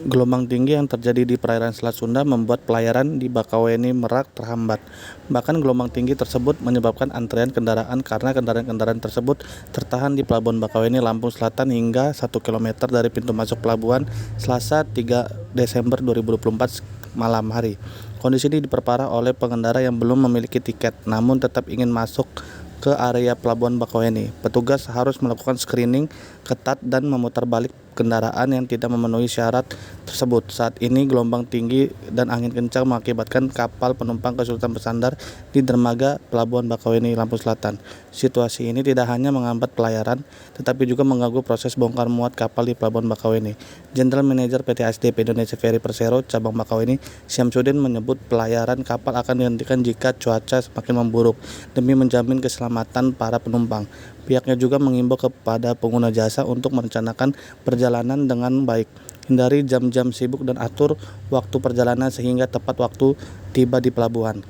Gelombang tinggi yang terjadi di perairan Selat Sunda membuat pelayaran di Bakauheni Merak terhambat. Bahkan gelombang tinggi tersebut menyebabkan antrean kendaraan karena kendaraan-kendaraan tersebut tertahan di Pelabuhan Bakauheni, Lampung Selatan hingga 1 km dari pintu masuk pelabuhan Selasa 3 Desember 2024 malam hari. Kondisi ini diperparah oleh pengendara yang belum memiliki tiket namun tetap ingin masuk ke area Pelabuhan Bakauheni. Petugas harus melakukan screening ketat dan memutar balik kendaraan yang tidak memenuhi syarat tersebut. Saat ini gelombang tinggi dan angin kencang mengakibatkan kapal penumpang kesulitan bersandar di dermaga Pelabuhan Bakauheni, Lampung Selatan. Situasi ini tidak hanya menghambat pelayaran, tetapi juga mengganggu proses bongkar muat kapal di Pelabuhan Bakauheni. General Manager PT ASDP Indonesia Ferry Persero Cabang Bakauheni, Syamsuddin menyebut pelayaran kapal akan dihentikan jika cuaca semakin memburuk demi menjamin keselamatan para penumpang. Pihaknya juga mengimbau kepada pengguna jasa untuk merencanakan perjalanan dengan baik, hindari jam-jam sibuk dan atur waktu perjalanan sehingga tepat waktu tiba di pelabuhan.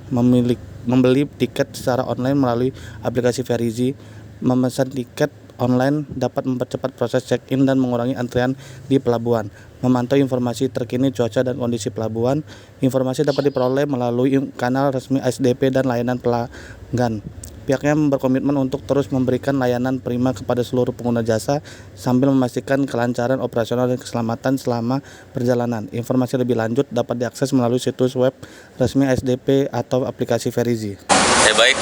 Membeli tiket secara online melalui aplikasi Verizi, memesan tiket online dapat mempercepat proses check-in dan mengurangi antrian di pelabuhan. Memantau informasi terkini cuaca dan kondisi pelabuhan. Informasi dapat diperoleh melalui kanal resmi ASDP dan layanan pelanggan. Pihaknya berkomitmen untuk terus memberikan layanan prima kepada seluruh pengguna jasa sambil memastikan kelancaran operasional dan keselamatan selama perjalanan. Informasi lebih lanjut dapat diakses melalui situs web resmi ASDP atau aplikasi Verizi. Baik,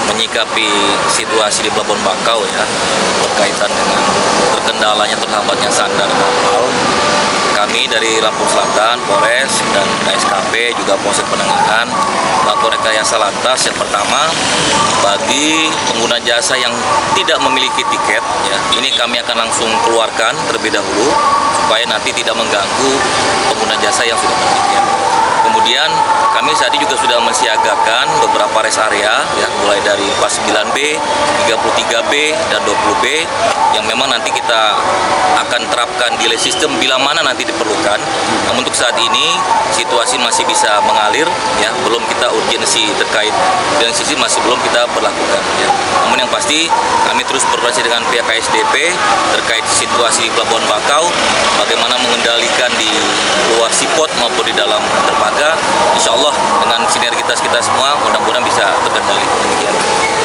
menyikapi situasi di Pelabuhan Bakau ya, berkaitan dengan terkendalanya terhambatnya sandar kapal, kami dari Lampung Selatan, Polres dan KSKP juga Polsek Penanganan melakukan rekayasa lantas. Yang pertama, bagi pengguna jasa yang tidak memiliki tiket, ya, ini kami akan langsung keluarkan terlebih dahulu supaya nanti tidak mengganggu pengguna jasa yang sudah bertiket. Kemudian kami saat ini juga sudah mensiagakan beberapa rest area, ya, mulai dari 49B, 33B, dan 20B yang memang nanti kita akan terapkan delay system bila mana nanti diperlukan. Namun untuk saat ini situasi masih bisa mengalir, ya, belum kita urgensi terkait dengan sisi masih belum kita berlakukan. Ya. Namun yang pasti kami terus berkoordinasi dengan pihak KSDP terkait situasi Pelabuhan Bakau, bagaimana mengendalikan di luar sipot maupun di dalam dermaga. Insya Allah dengan sinergitas kita semua mudah-mudahan bisa terkendali.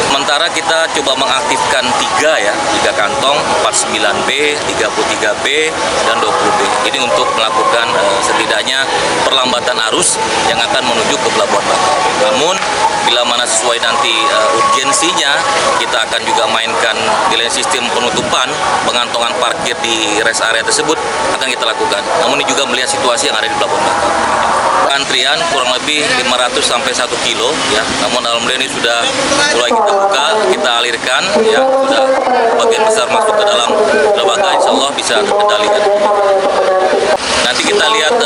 Sementara kita coba mengaktifkan 3 kantong, 49B, 33B, dan 20B. Ini untuk melakukan setidaknya perlambatan arus yang akan menuju ke Pelabuhan Bakau. Namun bila mana sesuai nanti urgensinya, kita akan juga mainkan delay sistem penutupan pengantongan parkir di rest area tersebut akan kita lakukan. Namun ini juga melihat situasi yang ada di Pelabuhan Bakau. Antrian kurang lebih 500 sampai 1 kilo, ya. Namun alhamdulillah ini sudah mulai kita buka, kita alirkan, ya, sudah bagian besar masuk ke dalam dermaga, insya Allah bisa terkendalikan. Nanti kita lihat